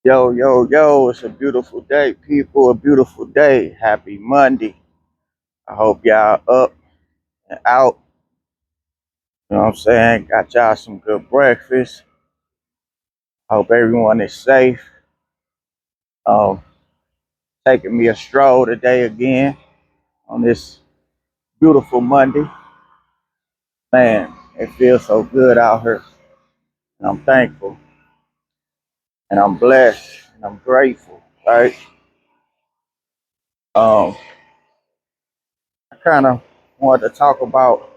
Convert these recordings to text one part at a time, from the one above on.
Yo, yo, yo, it's a beautiful day, people. A beautiful day. Happy Monday. I hope y'all up and out. You know what I'm saying? Got y'all some good breakfast. Hope everyone is safe. Um, Taking me a stroll today again on this beautiful Monday. Man, it feels so good out here. And I'm thankful and I'm blessed and I'm grateful, right? Um, I kind of wanted to talk about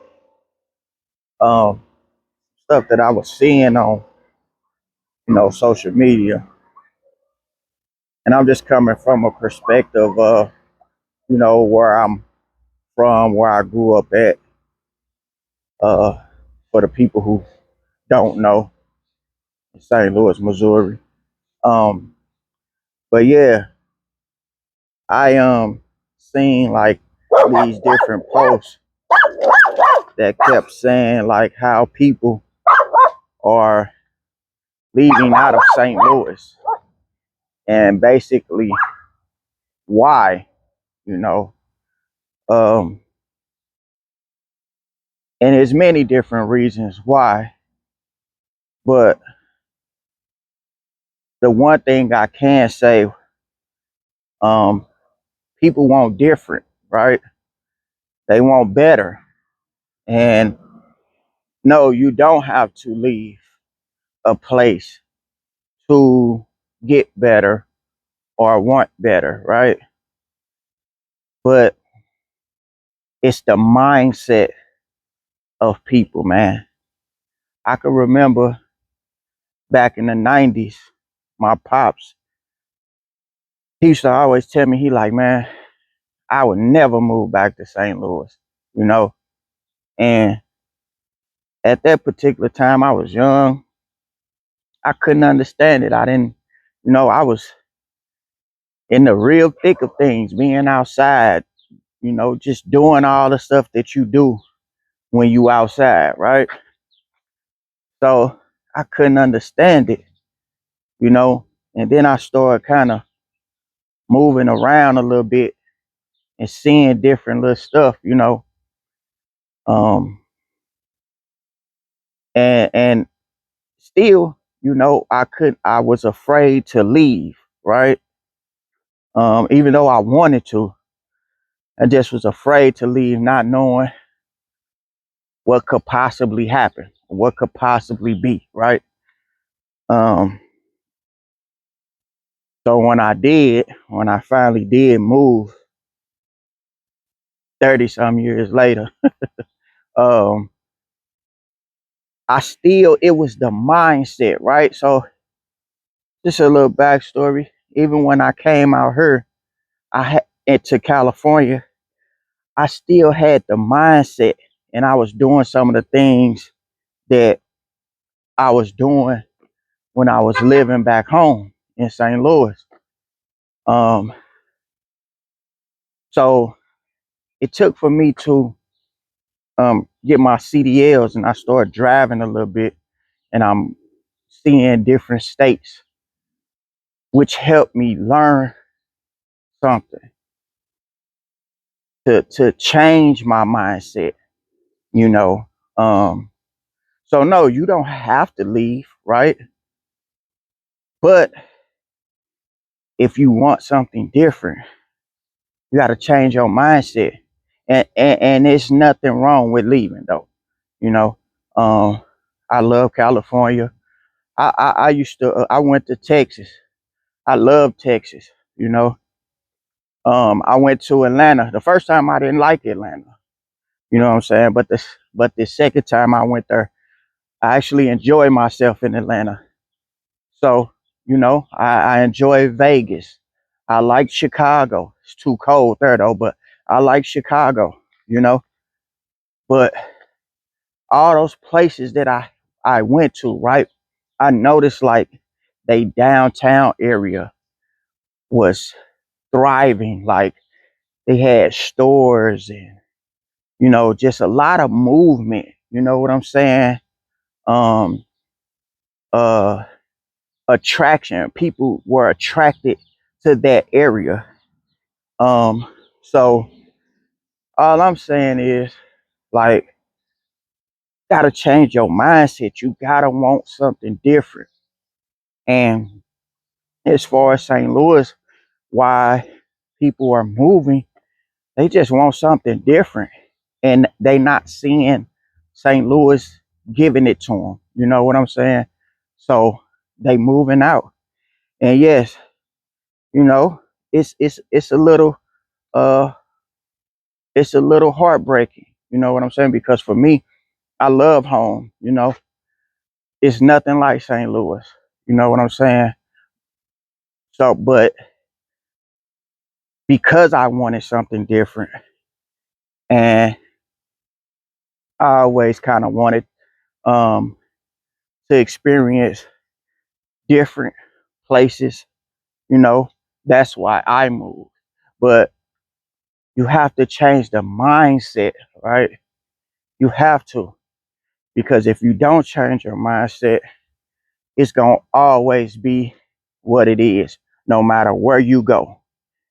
um, stuff that I was seeing on, social media. And I'm just coming from a perspective of, where I'm from, where I grew up at, uh, for the people who don't know, St. Louis, Missouri. Um, but yeah, I seen like these different posts that kept saying like how people are leaving out of St. Louis and basically why, you know. Um, and there's many different reasons why, but the one thing I can say, um, people want different, right? They want better. And no, you don't have to leave a place to get better or want better, right? But it's the mindset of people, man. I can remember back in the 90s, my pops, he used to always tell me, he like, man, I would never move back to St. Louis, you know? And at that particular time, I was young. I couldn't understand it. I didn't, I was in the real thick of things, being outside, just doing all the stuff that you do when you outside, right? So I couldn't understand it, you know. And then I started kind of moving around a little bit and seeing different little stuff, Um, and still, I was afraid to leave, right? Even though I wanted to, I just was afraid to leave, not knowing what could possibly happen, what could possibly be, right? Um, so when I finally did move 30 some years later, um, it was the mindset, right? So just a little backstory. Even when I came out here, into California, I still had the mindset and I was doing some of the things that I was doing when I was living back home in St. Louis. Um, so it took for me to get my CDLs and I started driving a little bit and I'm seeing different states, which helped me learn something to change my mindset, you know. Um, so no, you don't have to leave, right? But if you want something different, you got to change your mindset. And there's nothing wrong with leaving though, you know. Um, I love California. I used to I went to Texas. I love Texas, you know. I went to Atlanta. The first time I didn't like Atlanta, you know what I'm saying? But the second time I went there, I actually enjoyed myself in Atlanta. So, I enjoy Vegas. I like Chicago. It's too cold there though, but I like Chicago, you know. But all those places that I went to, right? I noticed like they downtown area was thriving. Like they had stores and just a lot of movement. You know what I'm saying? Um, uh, attraction. People were attracted to that area. Um, so all I'm saying is, like, gotta change your mindset. You gotta want something different. And as far as St. Louis, why people are moving, they just want something different, and they not seeing St. Louis giving it to them. You know what I'm saying? So they moving out, and yes, you know, it's a little uh it's a little heartbreaking. You know what I'm saying? Because for me, I love home. You know, it's nothing like St. Louis. You know what I'm saying? So, but because I wanted something different, and I always kind of wanted um to experience different places, you know, that's why I moved. But you have to change the mindset, right? You have to, because if you don't change your mindset, it's going to always be what it is, no matter where you go.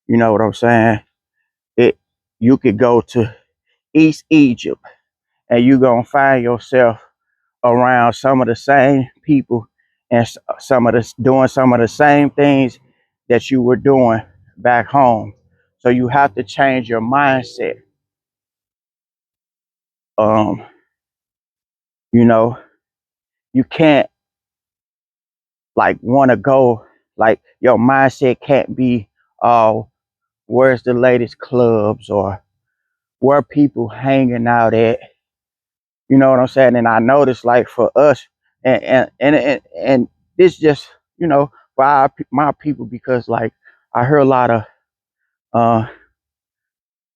You know what I'm saying? It You could go to East Egypt and you're going to find yourself around some of the same people and some of the doing some of the same things that you were doing back home. So you have to change your mindset. Um, you know, you can't like want to go, like your mindset can't be, oh, where's the latest clubs or where people hanging out at. You know what I'm saying? And I noticed, like, for us, and this just, you know, for my people, because like I heard a lot of uh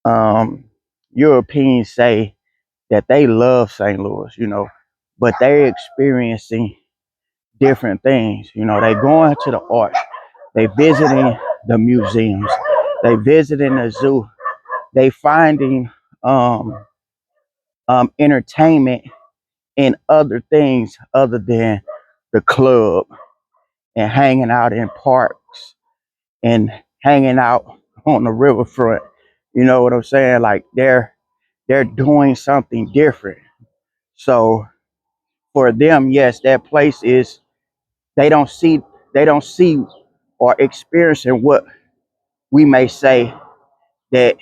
um Europeans say that they love St. Louis, you know, but they're experiencing different things. You know, they going to the art, they visiting the museums, they visiting the zoo, they finding um entertainment in other things other than the club, and hanging out in parks and hanging out on the riverfront. You know what I'm saying? Like they're doing something different. So for them, yes, that place is, they don't see they don't see or experiencing what we may say that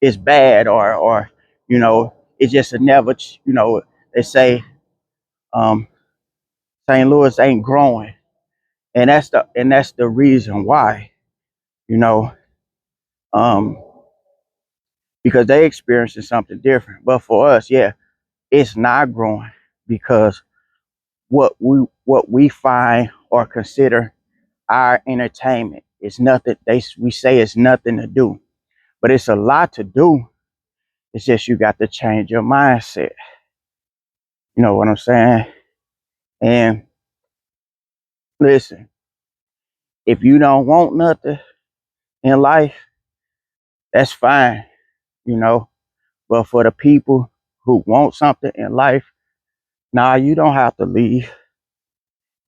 is bad, or you know, it's just a never, you know, they say um St. Louis ain't growing. And that's the reason why, you know, um because they experiencing something different. But for us, yeah, it's not growing, because what we find or consider our entertainment is nothing. We say it's nothing to do, but it's a lot to do. It's just you got to change your mindset. You know what I'm saying? And listen, if you don't want nothing in life, that's fine, you know. But for the people who want something in life, nah, you don't have to leave.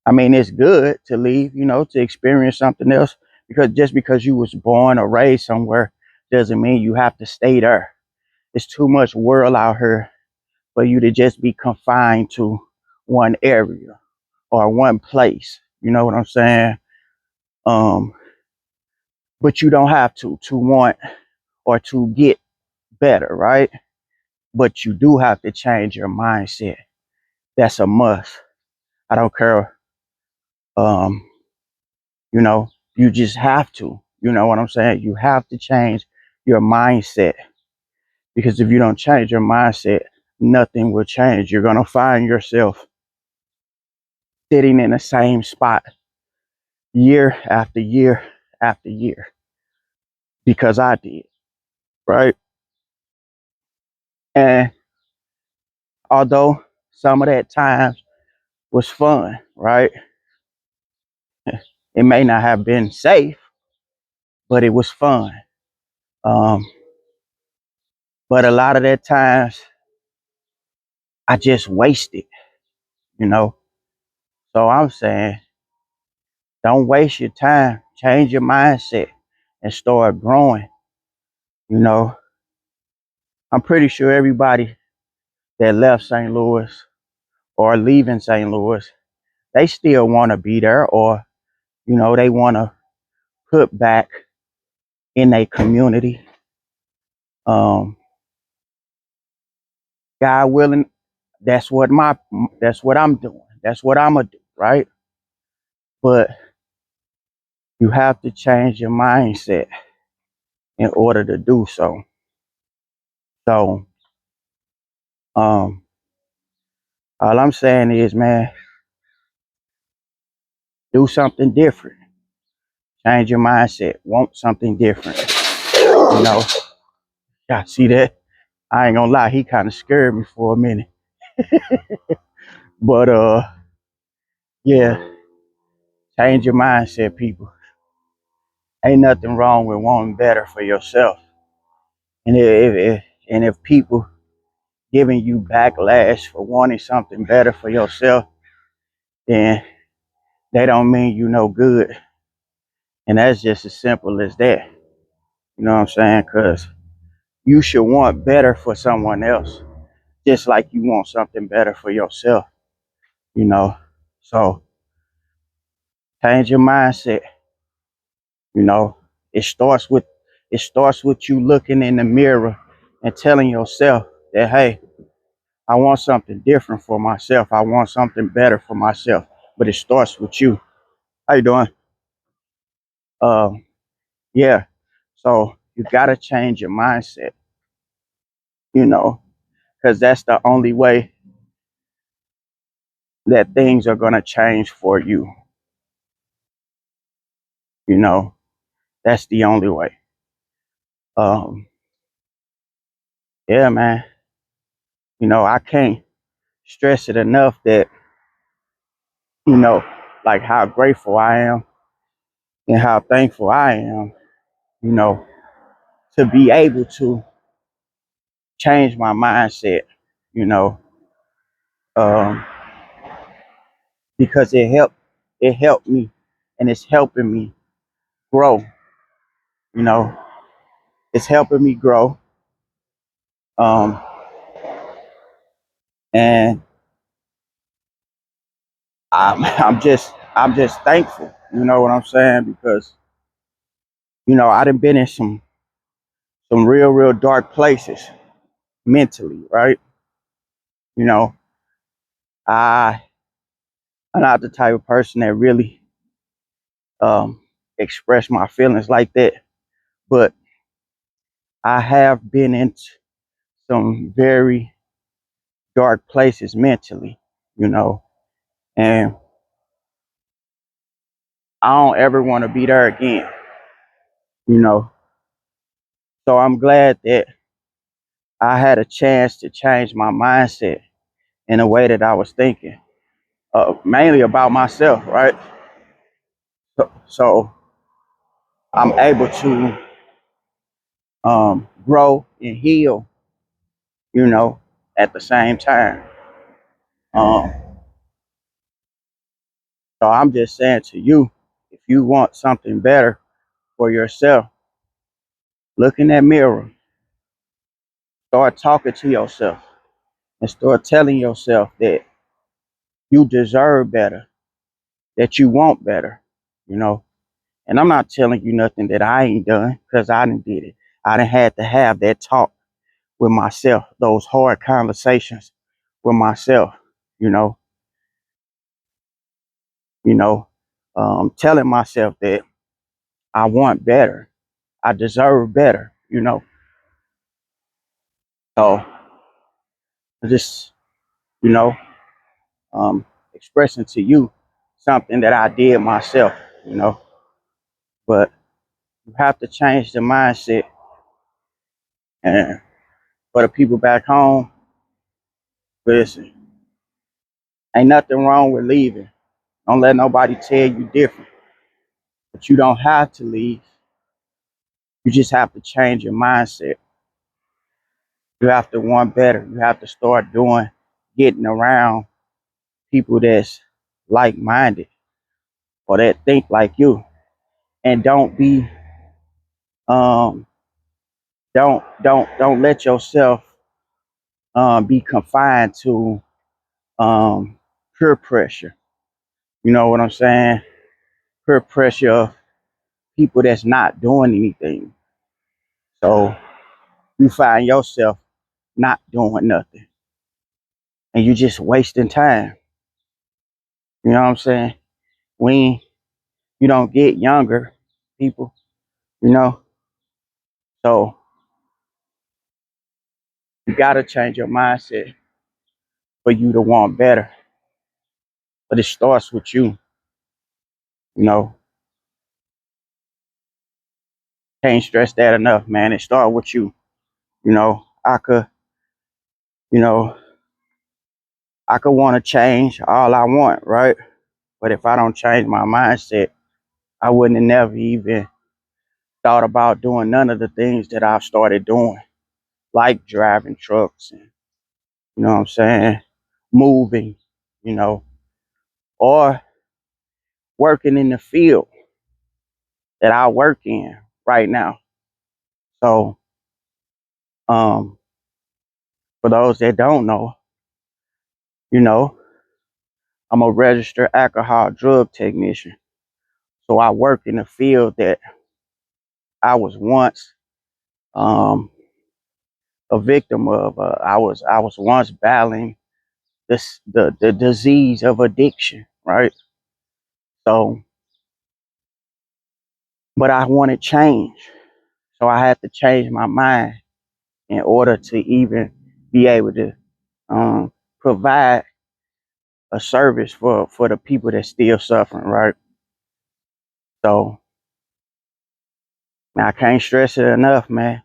I mean, it's good to leave, you know, to experience something else, because just because you was born or raised somewhere doesn't mean you have to stay there. It's too much world out here for you to just be confined to one area or one place. You know what I'm saying? Um, but you don't have to want or to get better, right? But you do have to change your mindset. That's a must. I don't care. Um, you know, you just have to. You know what I'm saying? You have to change your mindset, because if you don't change your mindset, nothing will change. You're gonna find yourself sitting in the same spot year after year after year, because I did, right? And although some of that time was fun, right? It may not have been safe, but it was fun. Um, but a lot of that times I just wasted, you know. So I'm saying, Don't waste your time. Change your mindset and start growing. You know, I'm pretty sure everybody that left St. Louis or leaving St. Louis, they still want to be there, or, they want to put back in a community. Um, God willing, that's what I'm doing. That's what I'm gonna do, right? But you have to change your mindset in order to do so. So, um, all I'm saying is, man, do something different. Change your mindset. Want something different. You know, yeah, see that? I ain't gonna lie, he kind of scared me for a minute. But yeah, change your mindset, people. Ain't nothing wrong with wanting better for yourself. And if people giving you backlash for wanting something better for yourself, then they don't mean you no good. And that's just as simple as that. You know what I'm saying? Because you should want better for someone else, just like you want something better for yourself, you know. So change your mindset, you know. It starts with you looking in the mirror and telling yourself that, hey, I want something different for myself. I want something better for myself. But it starts with you. How you doing? Um, yeah. So you gotta change your mindset, you know, because that's the only way that things are gonna change for you. You know, that's the only way. Um, yeah, man. I can't stress it enough that, you know, like how grateful I am and how thankful I am, you know, to be able to change my mindset, you know, um, because it helped me and it's helping me grow, you know, it's helping me grow. Um, and I'm just thankful, you know what I'm saying? Because, I done been in some real dark places mentally, right? You know, I I'm not the type of person that really um express my feelings like that, but I have been in some very dark places mentally, you know, and I don't ever want to be there again, you know. So I'm glad that I had a chance to change my mindset in a way that I was thinking, mainly about myself, right? So I'm able to grow and heal, you know, at the same time. Um, so I'm just saying to you, if you want something better for yourself, look in that mirror, start talking to yourself, and start telling yourself that you deserve better, that you want better, you know. And I'm not telling you nothing that I ain't done, because I done did it. I done had to have that talk with myself, those hard conversations with myself, you know, you know, telling myself that I want better, I deserve better, you know. So just, you know, expressing to you something that I did myself, you know. But you have to change the mindset. And for the people back home, listen, ain't nothing wrong with leaving. Don't let nobody tell you different. But you don't have to leave. You just have to change your mindset. You have to want better. You have to start getting around people that's like minded, or that think like you, and um don't let yourself be confined to um peer pressure. You know what I'm saying? Peer pressure of people that's not doing anything. So you find yourself not doing nothing, and you just wasting time. You know what I'm saying? When you don't get younger, people, you know, so you gotta change your mindset for you to want better. But it starts with you. You know, can't stress that enough, man. It starts with you. You know, you know, I could want to change all I want, right? But if I don't change my mindset, I wouldn't have never even thought about doing none of the things that I've started doing, like driving trucks and, you know what I'm saying, moving, you know, or working in the field that I work in right now. So, um, for those that don't know, you know, I'm a registered alcohol drug technician. So I work in the field that I was once um, a victim of. I was once battling the disease of addiction, right? So, but I wanted change, so I had to change my mind in order to even be able to provide a service for the people that's still suffering, right? So, man, I can't stress it enough, man.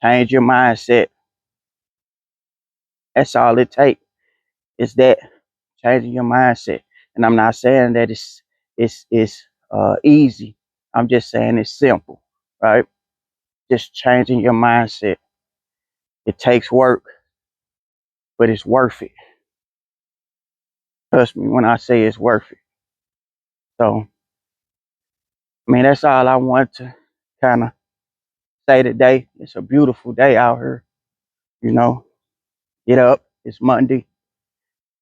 Change your mindset. That's all it takes. Is that changing your mindset? And I'm not saying that it's easy. I'm just saying it's simple, right? Just changing your mindset. It takes work, but it's worth it. Trust me when I say it's worth it. So, I mean, that's all I want to kind of say today. It's a beautiful day out here. You know, get up. It's Monday.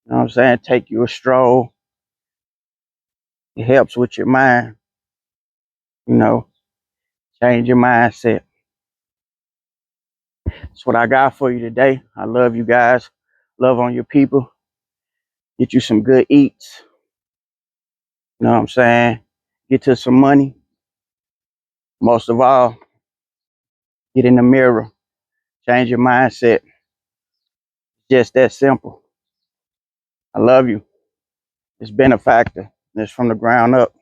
You know what I'm saying? Take you a stroll. It helps with your mind. You know, change your mindset. That's what I got for you today. I love you guys. Love on your people. Get you some good eats. You know what I'm saying? Get to some money. Most of all, get in the mirror. Change your mindset. Just that simple. I love you. It's been a factor. It's from the ground up.